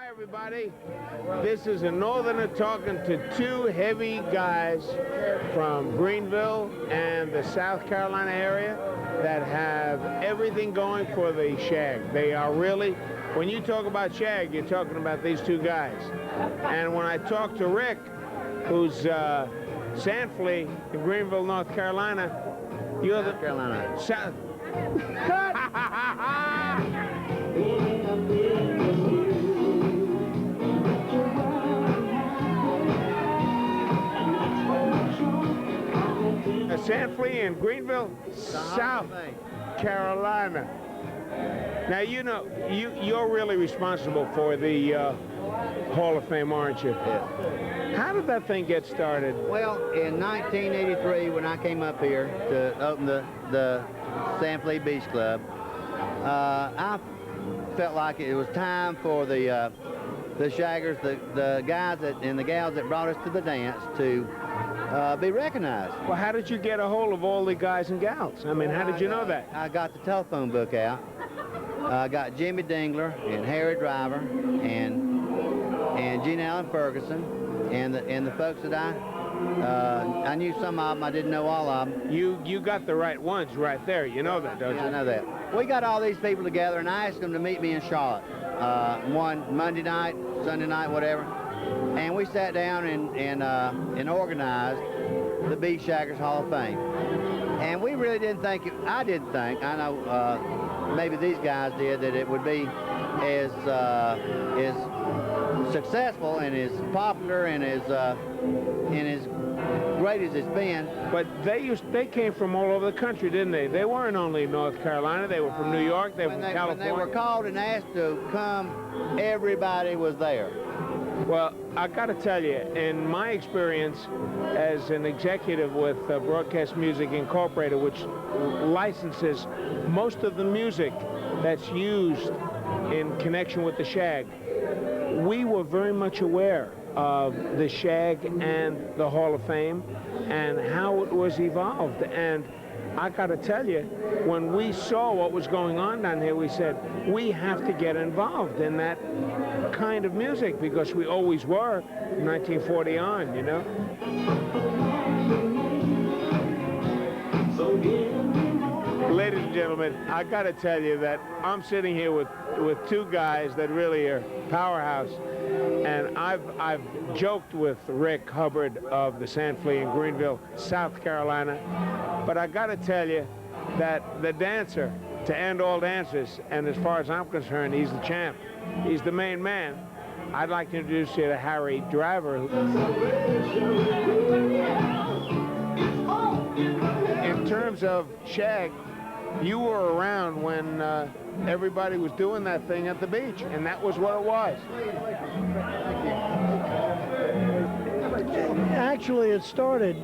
Hi, everybody. This is a northerner talking to two heavy guys from Greenville and the South Carolina area that have everything going for the shag. They are really, when you talk about shag, you're talking about these two guys. And when I talk to Rick, who's Sand Flea in Greenville, North Carolina, you're South Carolina. South. Sand Flea in Greenville, South Carolina. Now, you know, you're really responsible for the Hall of Fame, aren't you? Yes. How did that thing get started? Well, in 1983, when I came up here to open the Sand Flea Beach Club, I felt like it was time for the shaggers, the guys and the gals that brought us to the dance to be recognized. Well, how did you get a hold of all the guys and gals? I mean, how did you know that? I got the telephone book out. I got Jimmy Dingler and Harry Driver and Gene Allen Ferguson and the folks that I knew some of them. I didn't know all of them. You got the right ones right there. You know that, don't you? I know that. We got all these people together, and I asked them to meet me in Charlotte one Monday night, Sunday night, whatever. And we sat down and organized the Beach Shaggers Hall of Fame. And we really didn't think, I didn't think, I know maybe these guys did, that it would be as successful and as popular and as great as it's been. But they came from all over the country, didn't they? They weren't only North Carolina. They were from New York. They were from California. When they were called and asked to come, everybody was there. Well, I got to tell you, in my experience as an executive with Broadcast Music Incorporated, which licenses most of the music that's used in connection with the shag, we were very much aware of the shag and the Hall of Fame and how it was evolved. And I got to tell you, when we saw what was going on down here, we said, we have to get involved in that kind of music, because we always were from 1940 on, you know? Ladies and gentlemen, I got to tell you that I'm sitting here with two guys that really are powerhouse. And I've joked with Rick Hubbard of the Sand Flea in Greenville, South Carolina. But I got to tell you that the dancer, to end all dancers, and as far as I'm concerned, he's the champ. He's the main man. I'd like to introduce you to Harry Driver. In terms of shag, you were around when everybody was doing that thing at the beach, and that was what it was. Actually, it started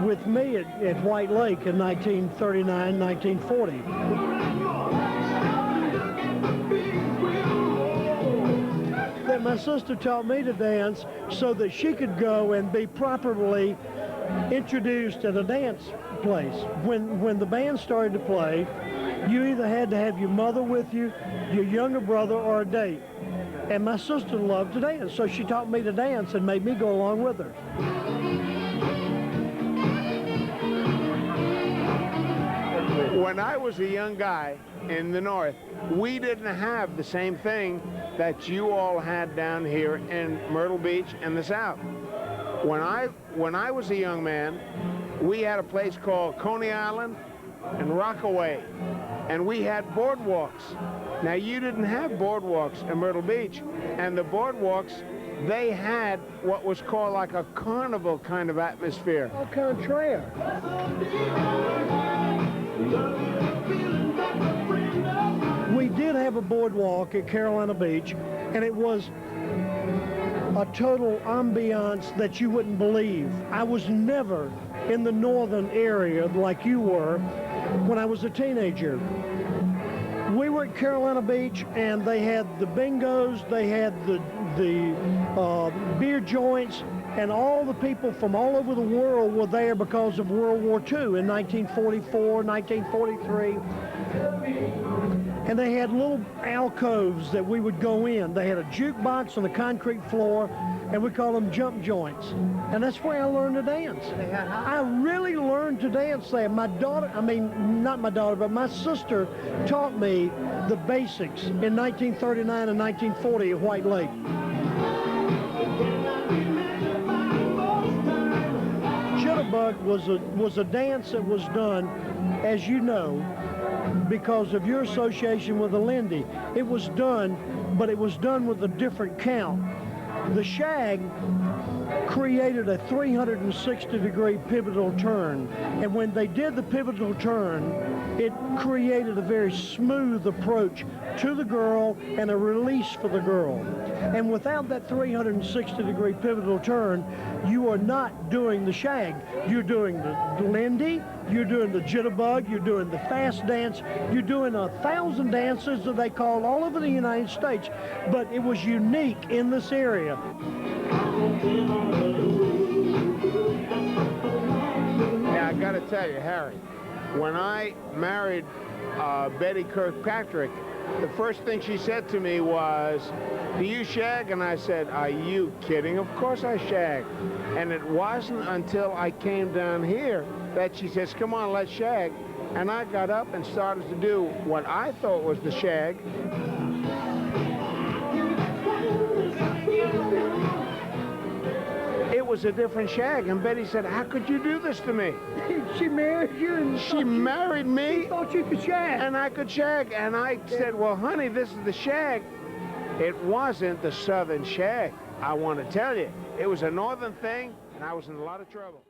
with me at White Lake in 1939, 1940. That my sister taught me to dance so that she could go and be properly introduced at a dance place. When the band started to play, you either had to have your mother with you, your younger brother, or a date. And my sister loved to dance, so she taught me to dance and made me go along with her. When I was a young guy in the North, we didn't have the same thing that you all had down here in Myrtle Beach and the South. When I was a young man, we had a place called Coney Island and Rockaway, and we had boardwalks. Now, you didn't have boardwalks in Myrtle Beach, and the boardwalks, they had what was called like a carnival kind of atmosphere. Au contraire. We did have a boardwalk at Carolina Beach, and it was a total ambiance that you wouldn't believe. I was never in the northern area like you were when I was a teenager. We were at Carolina Beach, and they had the bingos, they had the beer joints, And all the people from all over the world were there because of World War II in 1944, 1943. And they had little alcoves that we would go in. They had a jukebox on the concrete floor, and we call them jump joints. And that's where I learned to dance. I really learned to dance there. My daughter, I mean, not my daughter, but my sister taught me the basics in 1939 and 1940 at White Lake. Jitterbug was a dance that was done, as you know, because of your association with the Lindy. It was done, but it was done with a different count. The shag created a 360-degree pivotal turn, and when they did the pivotal turn, it created a very smooth approach to the girl and a release for the girl. And without that 360-degree pivotal turn, you are not doing the shag. You're doing the Lindy, you're doing the jitterbug, you're doing the fast dance, you're doing 1,000 dances that they call all over the United States, but it was unique in this area. Yeah, I got to tell you, Harry, when I married Betty Kirkpatrick, the first thing she said to me was, "Do you shag?" And I said, "Are you kidding? Of course I shag." And it wasn't until I came down here that she says, "Come on, let's shag." And I got up and started to do what I thought was the shag. It was a different shag, and Betty said, "How could you do this to me?" She married you, and She married me. she thought you could shag. And I could shag, and I said, "Well, honey, this is the shag." It wasn't the southern shag, I want to tell you. It was a northern thing, and I was in a lot of trouble.